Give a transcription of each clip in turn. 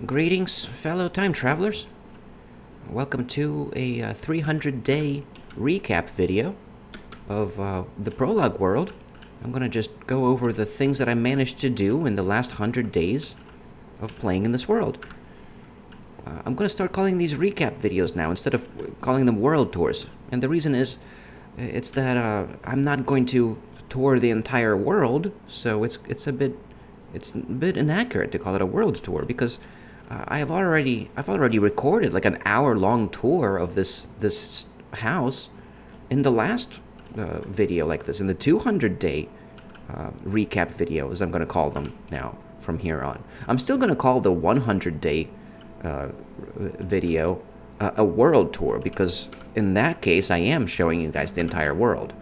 Greetings, fellow time travelers. Welcome to a 300-day recap video of the Prologue world. I'm going to just go over the things that I managed to do in the last 100 days of playing in this world. I'm going to start calling these recap videos now instead of calling them world tours. And the reason is, it's that I'm not going to tour the entire world, so it's a bit inaccurate to call it a world tour because I've already recorded like an hour-long tour of this house in the last video like this, in the 200-day recap video, as I'm going to call them now from here on. I'm still going to call the 100-day video a world tour because in that case I am showing you guys the entire world.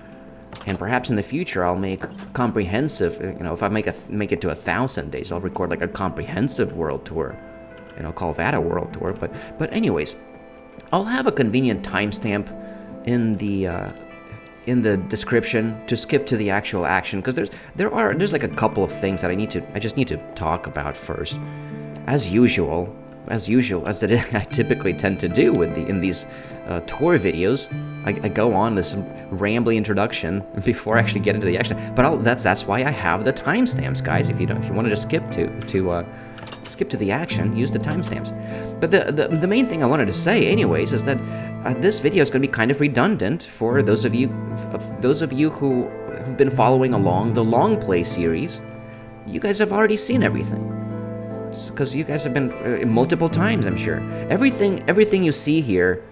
And perhaps in the future I'll make comprehensive, if I make it to 1,000 days, I'll record like a comprehensive world tour, and I'll call that a world tour. But anyways, I'll have a convenient timestamp in the description to skip to the actual action, because there's like a couple of things that I just need to talk about first, as usual, as I typically tend to do in these tour videos. I go on this rambly introduction before I actually get into the action. But that's why I have the timestamps, guys. If you want to just skip to the action, use the timestamps. But the main thing I wanted to say, anyways, is that this video is going to be kind of redundant for those of you who have been following along the long play series. You guys have already seen everything, because you guys have been multiple times, I'm sure. Everything you see here.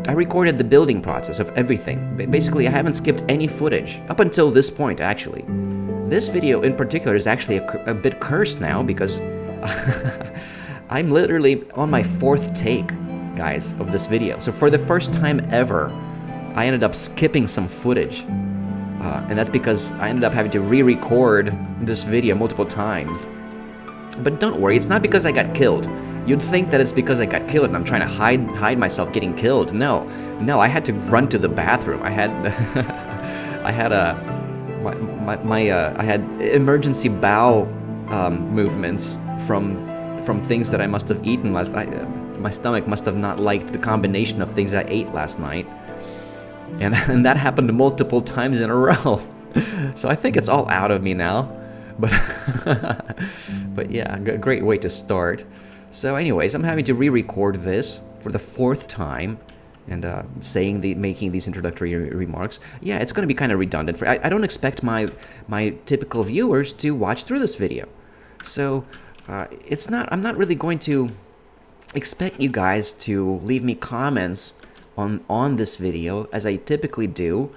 I recorded the building process of everything. Basically, I haven't skipped any footage up until this point, actually. This video in particular is actually a bit cursed now because I'm literally on my 4th take, guys, of this video. So for the first time ever, I ended up skipping some footage. And that's because I ended up having to re-record this video multiple times. But don't worry, it's not because I got killed. You'd think that it's because I got killed and I'm trying to hide myself getting killed. No, I had to run to the bathroom. I had I had emergency bowel movements from things that I must have eaten last night. My stomach must have not liked the combination of things I ate last night, and that happened multiple times in a row. So I think it's all out of me now. But yeah, a great way to start. So anyways, I'm having to re-record this for the 4th time, and making these introductory remarks. Yeah, it's going to be kind of redundant. I don't expect my typical viewers to watch through this video, so I'm not really going to expect you guys to leave me comments on this video as I typically do,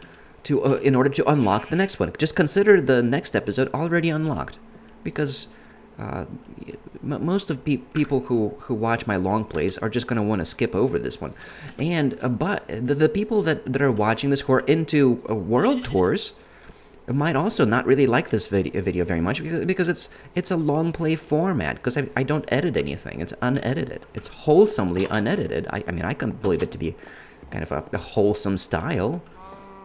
in order to unlock the next one. Just consider the next episode already unlocked, because most of people who watch my long plays are just going to want to skip over this one. And but the people that are watching this who are into world tours might also not really like this video very much, because it's a long play format, because I don't edit anything. It's unedited. It's wholesomely unedited. I mean, I can believe it to be kind of a wholesome style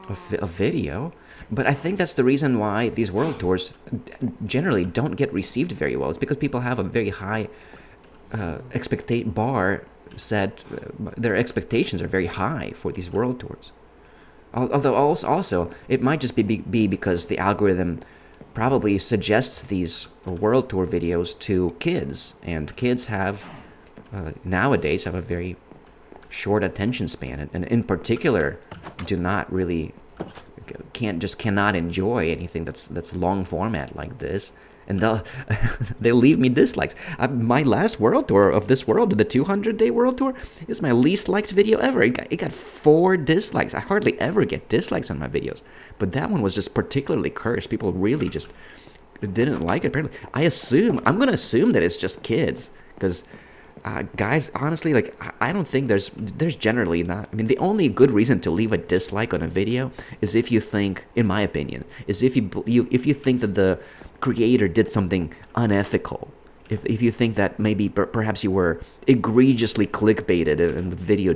of video, but I think that's the reason why these world tours generally don't get received very well. It's because people have a very high bar set. Their expectations are very high for these world tours. Although also it might just be because the algorithm probably suggests these world tour videos to kids, and kids have nowadays have a very short attention span, and in particular cannot enjoy anything that's long format like this, and they'll leave me dislikes. My last world tour of this world, the 200-day world tour, is my least liked video ever. It got 4 dislikes. I hardly ever get dislikes on my videos, but that one was just particularly cursed. People really just didn't like it. Apparently, I'm gonna assume that it's just kids, because guys, honestly, like, I don't think there's generally not. I mean, the only good reason to leave a dislike on a video is if you think, in my opinion, is if you think that the creator did something unethical. If you think that maybe perhaps you were egregiously clickbaited and the video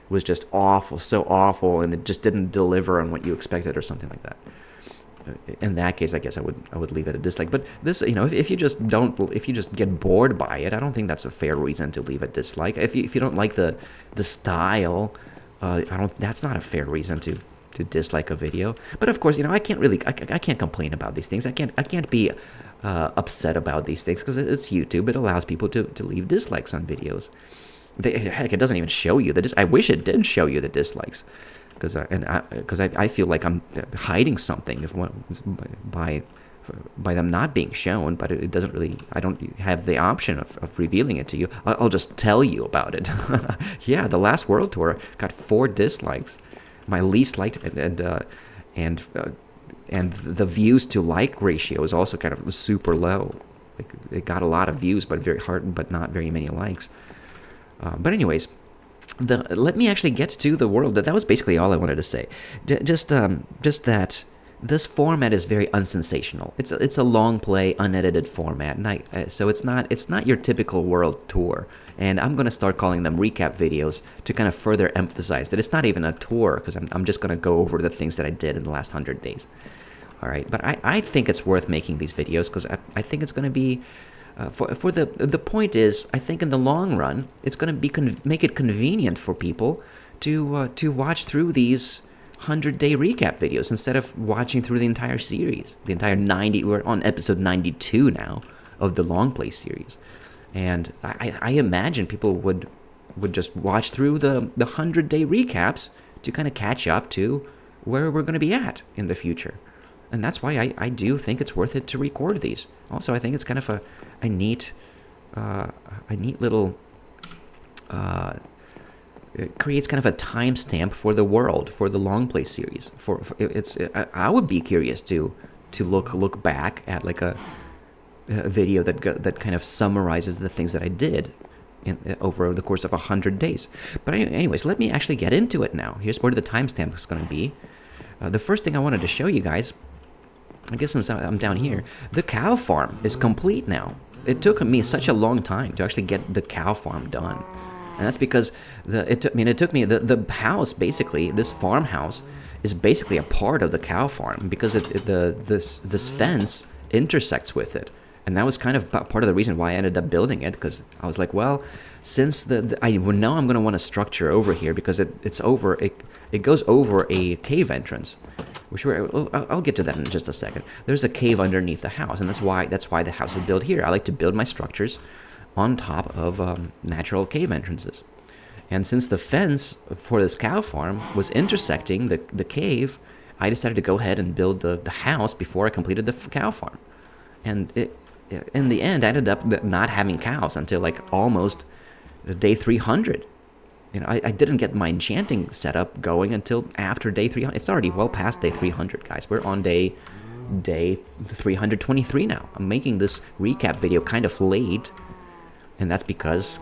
was just awful, so awful, and it just didn't deliver on what you expected or something like that. in that case, I guess I would leave it a dislike. But this, if you just get bored by it, I don't think that's a fair reason to leave a dislike. If you don't like the style, I don't. That's not a fair reason to dislike a video. But of course, I can't really I can't complain about these things. I can't be upset about these things because it's YouTube. It allows people to leave dislikes on videos. Heck, it doesn't even show you the I wish it did show you the dislikes, because I feel like I'm hiding something by them not being shown, but it doesn't really. I don't have the option of revealing it to you. I'll just tell you about it. Yeah, the last World Tour got 4 dislikes. My least liked, and the views to like ratio is also kind of super low. Like, it got a lot of views, but not very many likes. But anyways, let me actually get to the world. That was basically all I wanted to say. Just that this format is very unsensational. It's a long play, unedited format, and so it's not your typical world tour. And I'm gonna start calling them recap videos to kind of further emphasize that it's not even a tour, because I'm just gonna go over the things that I did in the last 100 days. All right, but I think it's worth making these videos because I think it's gonna be. For the point is, I think in the long run, it's going to make it convenient for people to watch through these 100-day recap videos instead of watching through the entire series, the entire 90. We're on episode 92 now of the long play series, and I imagine people would just watch through the 100-day recaps to kind of catch up to where we're going to be at in the future. And that's why I do think it's worth it to record these. Also, I think it's kind of a neat little, it creates kind of a timestamp for the world, for the long play series. I would be curious to look back at like a video that kind of summarizes the things that I did over the course of 100 days. But anyways, let me actually get into it now. Here's where the timestamp is going to be. The first thing I wanted to show you guys, I guess since I'm down here, the cow farm is complete now. It took me such a long time to actually get the cow farm done. And that's because the house, basically, this farmhouse is basically a part of the cow farm because this fence intersects with it. And that was kind of part of the reason why I ended up building it, because I was like, well, since I know I'm going to want a structure over here because it goes over a cave entrance, which I'll get to that in just a second. There's a cave underneath the house, and that's why the house is built here. I like to build my structures on top of natural cave entrances. And since the fence for this cow farm was intersecting the cave, I decided to go ahead and build the house before I completed the cow farm. And in the end, I ended up not having cows until like almost day 300. I didn't get my enchanting setup going until after day 300. It's already well past day 300, guys. We're on day 323 now. I'm making this recap video kind of late, and that's because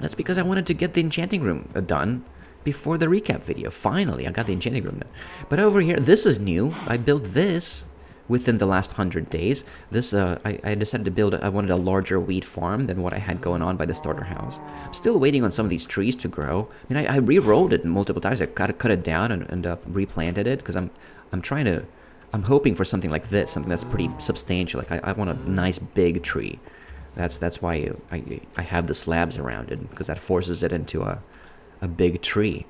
I wanted to get the enchanting room done before the recap video. Finally, I got the enchanting room done. But over here, this is new. I built this within the last 100 days. This I decided to build. I wanted a larger wheat farm than what I had going on by the starter house. I'm still waiting on some of these trees to grow. I mean, I re-rolled it multiple times. I got to cut it down and replanted it because I'm hoping for something like this, something that's pretty substantial. Like I want a nice big tree. That's why I have the slabs around it, because that forces it into a big tree.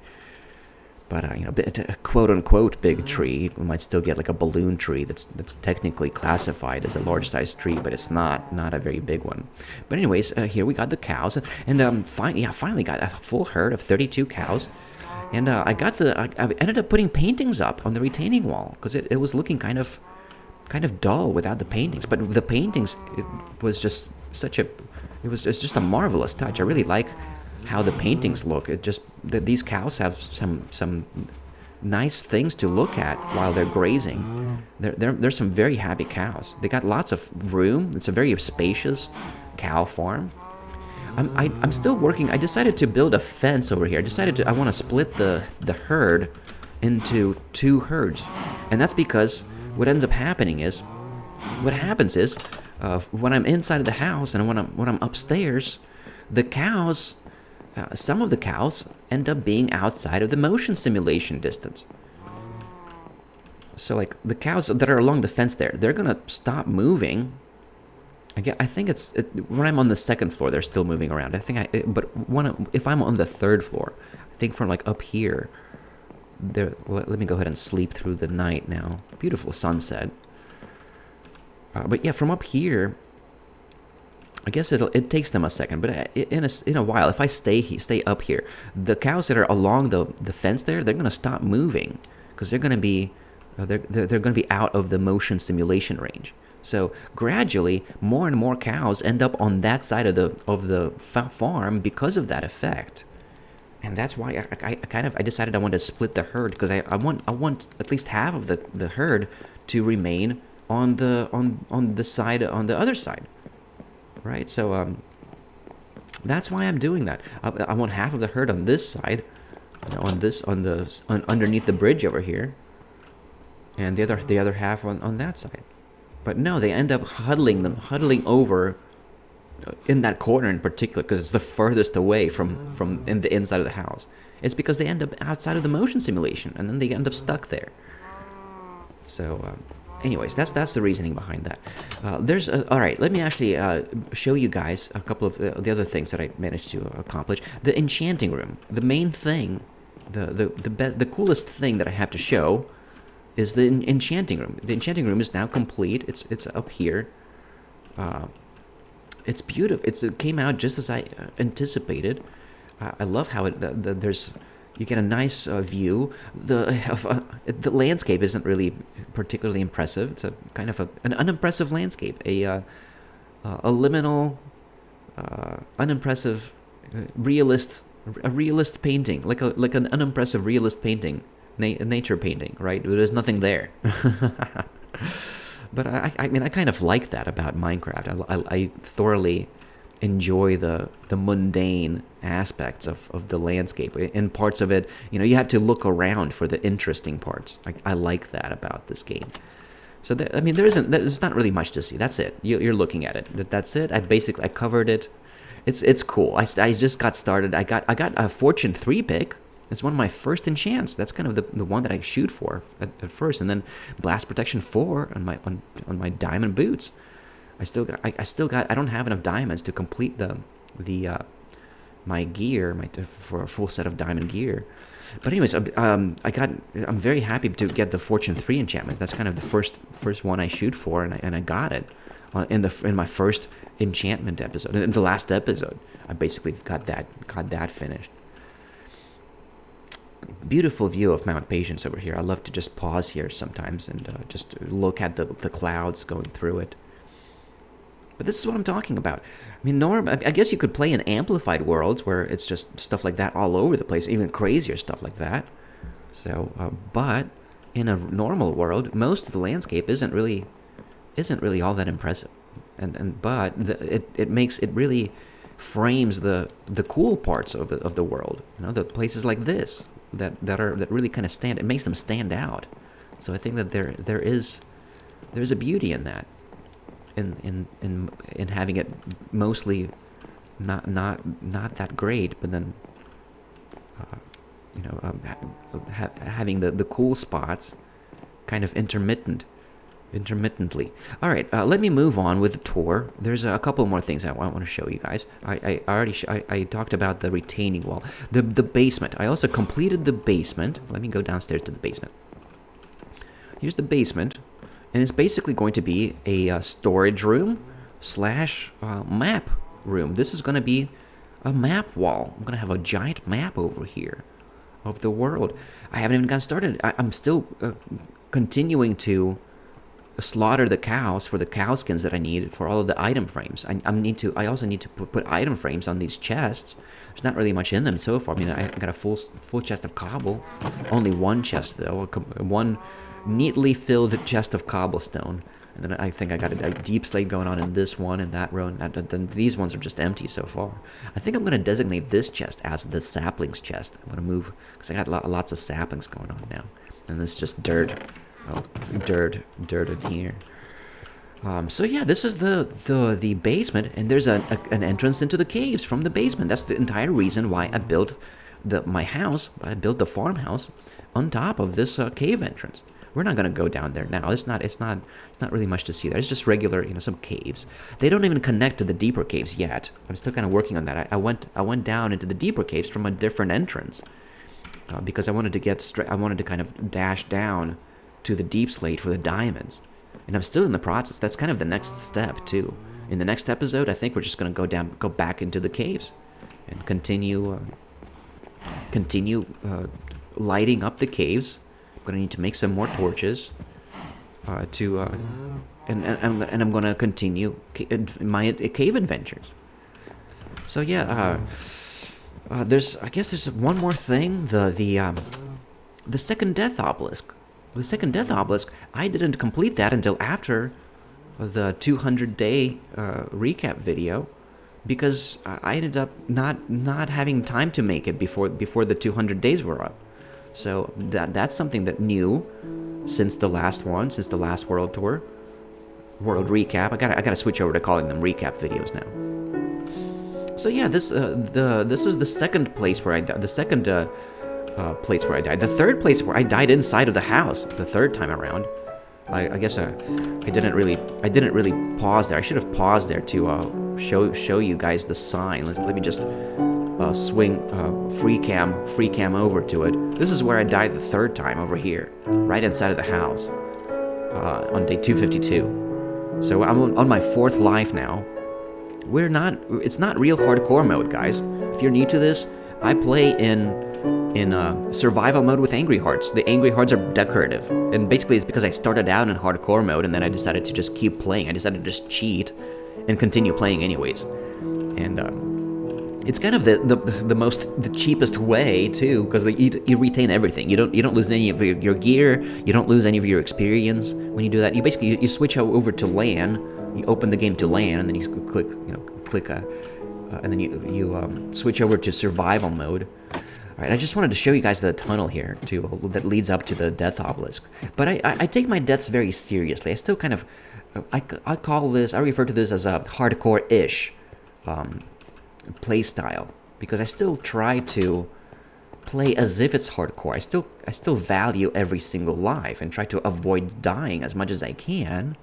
But a quote-unquote big tree, we might still get like a balloon tree that's technically classified as a large-sized tree, but it's not a very big one. But anyways, here we got the cows, and finally got a full herd of 32 cows. And I ended up putting paintings up on the retaining wall because it was looking kind of dull without the paintings. But the paintings, it was just it's just a marvelous touch. I really like how the paintings look. These cows have some nice things to look at while they're grazing. There's some very happy cows. They got lots of room. It's a very spacious cow farm. I'm still working. I decided to build a fence over here. I want to split the herd into 2 herds, and that's because what happens is when I'm inside of the house and when I'm upstairs, the cows. Some of the cows end up being outside of the motion simulation distance. So like the cows that are along the fence there, they're gonna stop moving. I think when I'm on the second floor, they're still moving around. I think if I'm on the third floor, I think from like up here, there. Let me go ahead and sleep through the night now. Beautiful sunset. But yeah, from up here, I guess it takes them a second. But in a while, if I stay up here, the cows that are along the fence there, they're gonna stop moving because they're gonna be they're gonna be out of the motion simulation range. So gradually, more and more cows end up on that side of the farm because of that effect, and that's why I decided I wanted to split the herd because I want at least half of the herd to remain on the side on the other side, right? So that's why I'm doing that. I want half of the herd on this side, underneath the bridge over here, and the other half on that side. But no, they end up huddling over in that corner in particular because it's the furthest away from in the inside of the house. It's because they end up outside of the motion simulation, and then they end up stuck there. So, anyways, that's the reasoning behind that. All right. Let me actually show you guys a couple of the other things that I managed to accomplish. The enchanting room, the main thing, the coolest thing that I have to show is the enchanting room. The enchanting room is now complete. It's up here. It's beautiful. It came out just as I anticipated. I love how you get a nice view. The landscape isn't really particularly impressive. It's a kind of an unimpressive landscape. A liminal, unimpressive, realist painting, like an unimpressive realist painting. Nature painting, right? There's nothing there. But I mean, I kind of like that about Minecraft. I thoroughly enjoy the mundane aspects of the landscape. In parts of it, you have to look around for the interesting parts. I like that about this game. So I mean, there's not really much to see. That's it. You're looking at it. That's it. I covered it. It's cool. I just got started. I got a Fortune 3 pick. It's one of my first enchants. That's kind of the one that I shoot for at first, and then Blast Protection 4 on my diamond boots. I don't have enough diamonds to complete my gear for a full set of diamond gear. But anyways, I'm very happy to get the Fortune 3 enchantment. That's kind of the first one I shoot for, and I got it in my first enchantment episode. In the last episode, I basically got that finished. Beautiful view of Mount Patience over here. I love to just pause here sometimes and just look at the clouds going through it. But this is what I'm talking about. I mean, I guess you could play in amplified worlds where it's just stuff like that all over the place, even crazier stuff like that. So, but in a normal world, most of the landscape isn't really all that impressive, but it really frames the cool parts of the world. The places like this. That really kind of stand. It makes them stand out. So I think that there's a beauty in that, in having it mostly not that great, but then having the cool spots kind of intermittently. All right, let me move on with the tour. There's a couple more things I want to show you guys. I talked about the retaining wall, the basement. I also completed the basement. Let me go downstairs to the basement. Here's the basement, and it's basically going to be a storage room / map room. This is going to be a map wall. I'm going to have a giant map over here of the world. I haven't even gotten started. I'm still continuing to slaughter the cows for the cow skins that I need for all of the item frames. I also need to put item frames on these chests. There's not really much in them so far. I mean, I got a full chest of cobble. Only one chest though. One neatly filled chest of cobblestone. And then I think I got a deep slate going on in this one and that row. And then these ones are just empty so far. I think I'm going to designate this chest as the saplings chest. I'm going to move because I got lots of saplings going on now. And this is just dirt. Oh, dirt in here. So yeah, this is the basement, and there's an entrance into the caves from the basement. That's the entire reason why I built my house. I built the farmhouse on top of this cave entrance. we're not gonna go down there now. It's not really much to see there. It's just regular, some caves. They don't even connect to the deeper caves yet. I'm still kind of working on that. I went down into the deeper caves from a different entrance because I wanted to kind of dash down to the deep slate for the diamonds, and I'm still in the process. That's kind of the next step too. In the next episode, I think we're just gonna go back into the caves and continue lighting up the caves. I'm gonna need to make some more torches and I'm gonna continue my cave adventures. So yeah, I guess there's one more thing. The second death obelisk. The second death obelisk. I didn't complete that until after the 200-day recap video, because I ended up not having time to make it before the 200 days were up. So that's something that new since the last world tour, world recap. I gotta switch over to calling them recap videos now. So yeah, this is the second place where I died. The second place where I died. The third place where I died inside of the house. The third time around. I guess I didn't really pause there. I should have paused there to show you guys the sign. Let me just swing free cam over to it. This is where I died the third time, over here, right inside of the house, on day 252. So I'm on my fourth life now. It's not real hardcore mode, guys. If you're new to this, I play in survival mode with angry hearts. The angry hearts are decorative, and basically it's because I started out in hardcore mode and then I decided to just keep playing. I decided to just cheat and continue playing anyways. And it's kind of the cheapest way too, because you retain everything. You don't lose any of your gear. You don't lose any of your experience when you do that. You basically you switch over to LAN. You open the game to LAN, and then you click and then you switch over to survival mode. All right, I just wanted to show you guys the tunnel here too that leads up to the death obelisk. But I take my deaths very seriously. I still kind of I refer to this as a hardcore-ish play style, because I still try to play as if it's hardcore. I still value every single life and try to avoid dying as much as I can.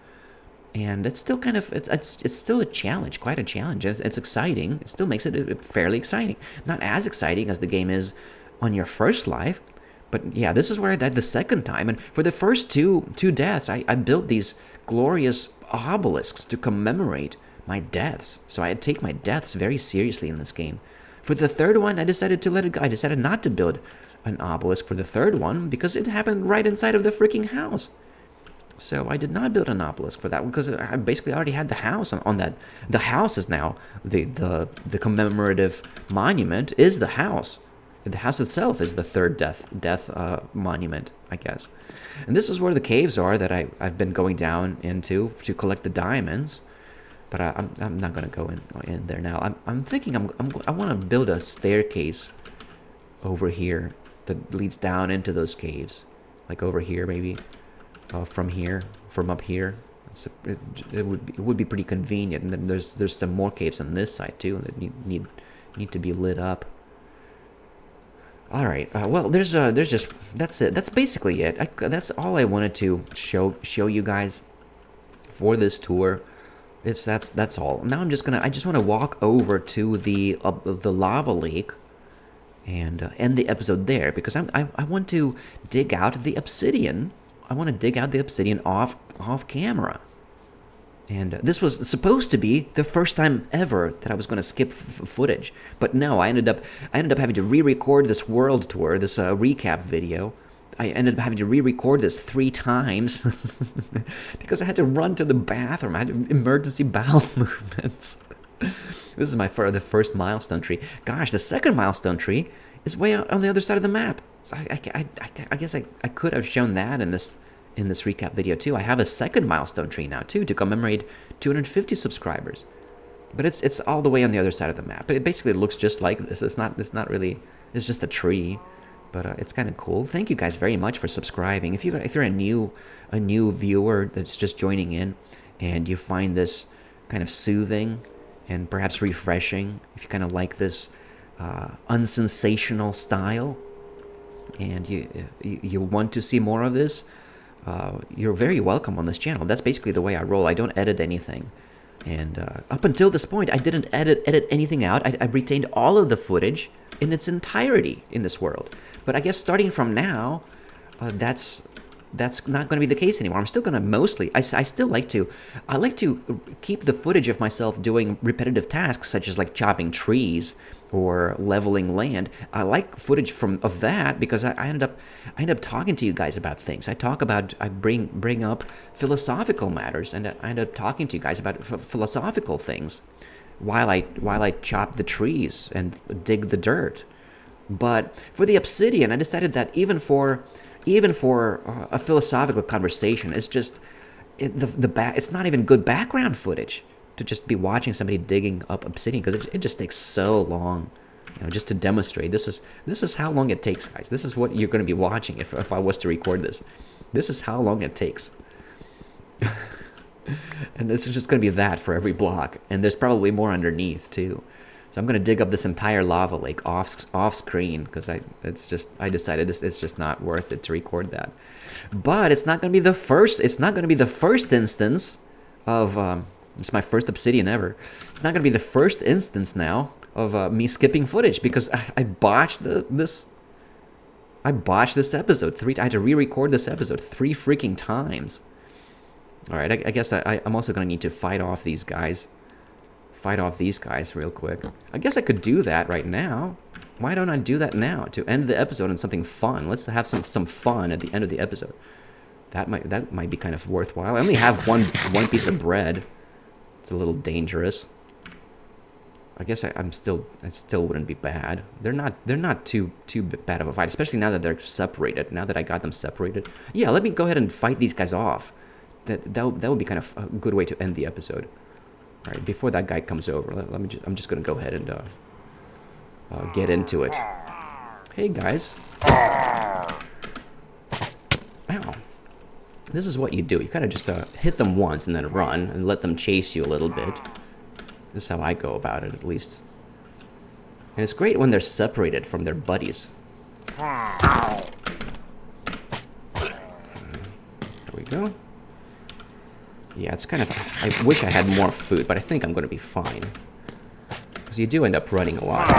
And it's still kind of it's still a challenge, quite a challenge. It's exciting. It still makes it fairly exciting. Not as exciting as the game is on your first life, but yeah, this is where I died the second time. And for the first two deaths, I built these glorious obelisks to commemorate my deaths. So I take my deaths very seriously in this game. For the third one, I decided to let it go. I decided not to build an obelisk for the third one because it happened right inside of the freaking house. So I did not build an obelisk for that one because I basically already had the house on that. The house is now the commemorative monument is the house. The house itself is the third death monument, I guess. And this is where the caves are that I've been going down into to collect the diamonds. But I'm not gonna go in there now. I'm thinking I want to build a staircase over here that leads down into those caves, like over here maybe. From up here, it would be pretty convenient. And then there's some more caves on this side too that need to be lit up. All right. Well, there's just that's it. That's basically it. That's all I wanted to show you guys for this tour. That's all. Now I just want to walk over to the lava lake and end the episode there, because I want to dig out the obsidian. I want to dig out the obsidian off camera. And this was supposed to be the first time ever that I was going to skip footage. But no, I ended up having to re-record this world tour, this recap video. I ended up having to re-record this 3 times because I had to run to the bathroom. I had emergency bowel movements. This is the first milestone tree. Gosh, the second milestone tree is way out on the other side of the map. So I guess I could have shown that in this recap video too. I have a second milestone tree now too to commemorate 250 subscribers, but it's all the way on the other side of the map. But it basically looks just like this. It's not really. It's just a tree, but it's kind of cool. Thank you guys very much for subscribing. If you're a new viewer that's just joining in, and you find this kind of soothing and perhaps refreshing, if you kind of like this unsensational style, and you want to see more of this, you're very welcome on this channel. That's basically the way I roll. I don't edit anything. And up until this point, I didn't edit anything out. I retained all of the footage in its entirety in this world. But I guess starting from now, that's not going to be the case anymore. I'm still going to mostly, I still like to, I like to keep the footage of myself doing repetitive tasks such as like chopping trees or leveling land. I like footage of that because I end up talking to you guys about things. I bring up philosophical matters, and I end up talking to you guys about philosophical things while I chop the trees and dig the dirt. But for the obsidian, I decided that even for a philosophical conversation, it's just it's not even good background footage to just be watching somebody digging up obsidian, because it just takes so long, just to demonstrate. This is how long it takes, guys. This is what you're going to be watching if I was to record this. This is how long it takes. And this is just going to be that for every block, and there's probably more underneath too. So I'm going to dig up this entire lava lake off screen, because I decided it's just not worth it to record that. But it's not going to be the first. It's not going to be the first instance of it's my first obsidian ever. It's not going to be the first instance now of me skipping footage, because I botched this. I botched this episode I had to re-record this episode 3 freaking times. All right, I guess I'm also going to need to fight off these guys. Fight off these guys real quick. I guess I could do that right now. Why don't I do that now to end the episode on something fun? Let's have some fun at the end of the episode. That might be kind of worthwhile. I only have one piece of bread. It's a little dangerous. I guess it still wouldn't be bad. They're not too bad of a fight, especially now that they're separated. Now that I got them separated. Yeah, let me go ahead and fight these guys off. That would be kind of a good way to end the episode. All right, before that guy comes over, I'm just gonna go ahead and get into it. Hey guys. Ow. This is what you do. You kind of just hit them once and then run and let them chase you a little bit. This is how I go about it, at least. And it's great when they're separated from their buddies. There we go. Yeah, it's kind of... I wish I had more food, but I think I'm going to be fine. Because you do end up running a lot.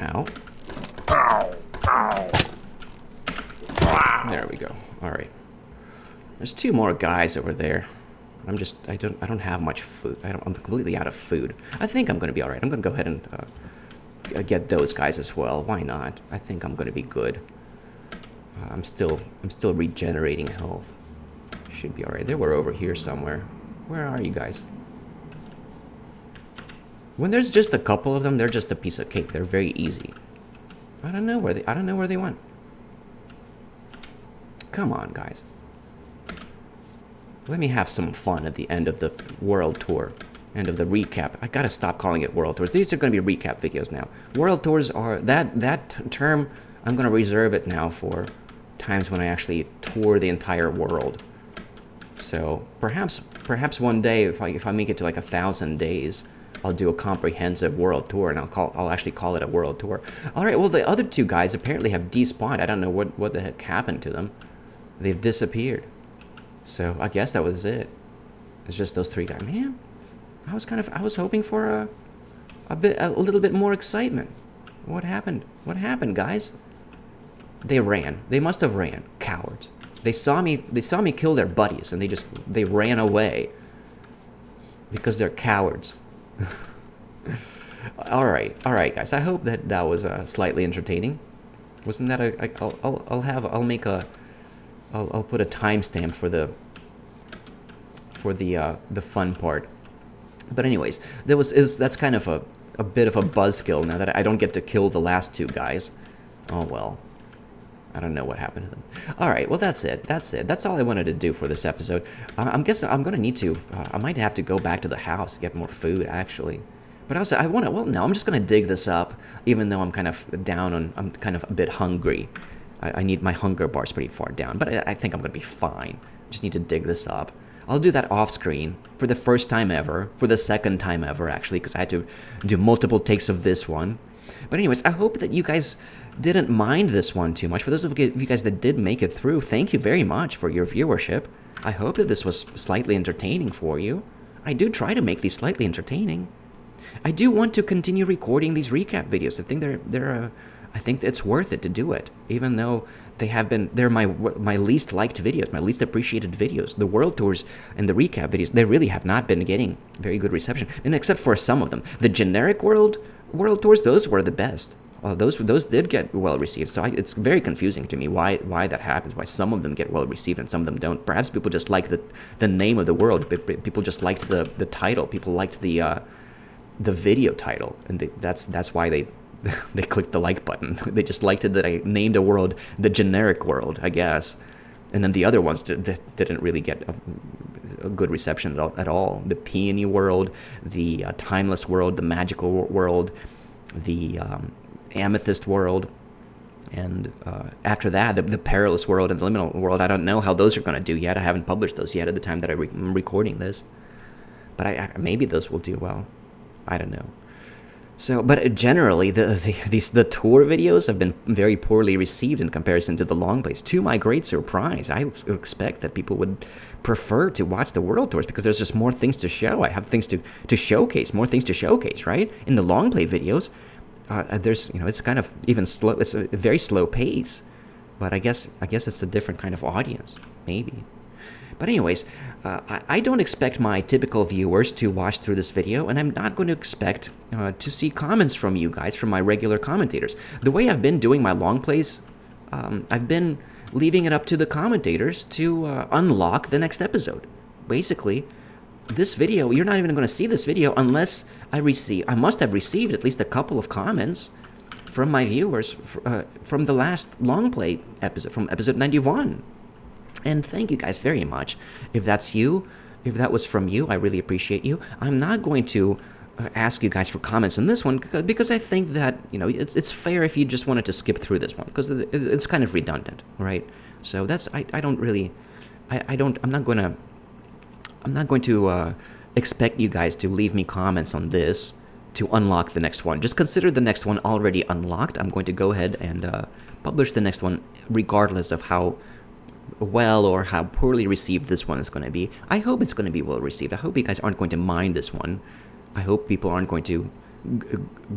Ow. There we go. Alright. There's 2 more guys over there. I don't have much food. I'm completely out of food. I think I'm going to be alright. I'm going to go ahead and get those guys as well. Why not? I think I'm going to be good. I'm still regenerating health. Should be alright. They were over here somewhere. Where are you guys? When there's just a couple of them, they're just a piece of cake. They're very easy. I don't know where they went. Come on, guys. Let me have some fun at the end of the world tour. End of the recap. I gotta stop calling it world tours. These are gonna be recap videos now. World tours are that term. I'm gonna reserve it now for times when I actually tour the entire world. So perhaps one day, if I make it to like 1,000 days, I'll do a comprehensive world tour, and I'll actually call it a world tour. All right. Well, the other 2 guys apparently have despawned. I don't know what the heck happened to them. They've disappeared. So I guess that was it. It's just those 3 guys. Man, I was hoping for a little bit more excitement. What happened? What happened, guys? They ran. They must have ran. Cowards. They saw me kill their buddies, and they ran away. Because they're cowards. All right, guys. I hope that was slightly entertaining. Wasn't that I'll put a timestamp for the fun part. But anyways, that's kind of a bit of a buzzkill now that I don't get to kill the last 2 guys. Oh well. I don't know what happened to them. All right, well that's it. That's all I wanted to do for this episode. I'm guessing I'm gonna need to. I might have to go back to the house to get more food, actually. But also, no, I'm just gonna dig this up, even though I'm kind of down on. I'm kind of a bit hungry. I need my hunger bar's pretty far down, but I think I'm gonna be fine. Just need to dig this up. I'll do that off screen for the first time ever, for the second time ever actually, because I had to do multiple takes of this one. But anyways, I hope that you guys didn't mind this one too much. For those of you guys that did make it through, thank you very much for your viewership. I hope that this was slightly entertaining for you. I do try to make these slightly entertaining. I do want to continue recording these recap videos. I think I think it's worth it to do it, even though they're my least liked videos, my least appreciated videos. The world tours and the recap videos, they really have not been getting very good reception, and except for some of them. The generic world tours, those were the best. Those did get well received. So it's very confusing to me why that happens. Why some of them get well received and some of them don't. Perhaps people just like the name of the world. People just liked the title. People liked the video title, and that's why they they clicked the like button. They just liked it that I named a world the generic world, I guess. And then the other ones didn't really get a good reception at all. The peony world, the timeless world, the magical world, the amethyst world, and after that, the perilous world and the liminal world. I don't know how those are going to do yet. I haven't published those yet at the time that I'm recording this. But maybe those will do well. I don't know. So, but generally, the tour videos have been very poorly received in comparison to the long plays. To my great surprise, I would expect that people would prefer to watch the world tours because there's just more things to show. I have things to showcase, more things to showcase, right? In the long play videos, there's, it's kind of even slow. It's a very slow pace, but I guess it's a different kind of audience, maybe. But anyways, I don't expect my typical viewers to watch through this video, and I'm not going to expect to see comments from you guys, from my regular commentators. The way I've been doing my long plays, I've been leaving it up to the commentators to unlock the next episode. Basically, this video, you're not even going to see this video unless I must have received at least a couple of comments from my viewers from the last long play episode, from episode 91. And thank you guys very much. If that's you, if that was from you, I really appreciate you. I'm not going to ask you guys for comments on this one because I think that, it's fair if you just wanted to skip through this one because it's kind of redundant, right? So that's, I'm not going to expect you guys to leave me comments on this to unlock the next one. Just consider the next one already unlocked. I'm going to go ahead and publish the next one regardless of how well or how poorly received this one is going to be. I hope it's going to be well received. I hope you guys aren't going to mind this one. I hope people aren't going to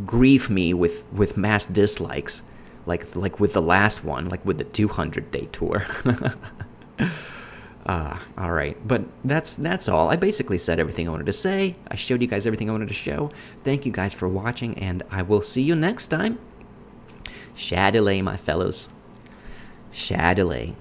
grieve me with mass dislikes like with the last one, like with the 200-day tour. All right, but that's all. I basically said everything I wanted to say. I showed you guys everything I wanted to show. Thank you guys for watching, and I will see you next time. Shadilay, my fellows. Shadilay.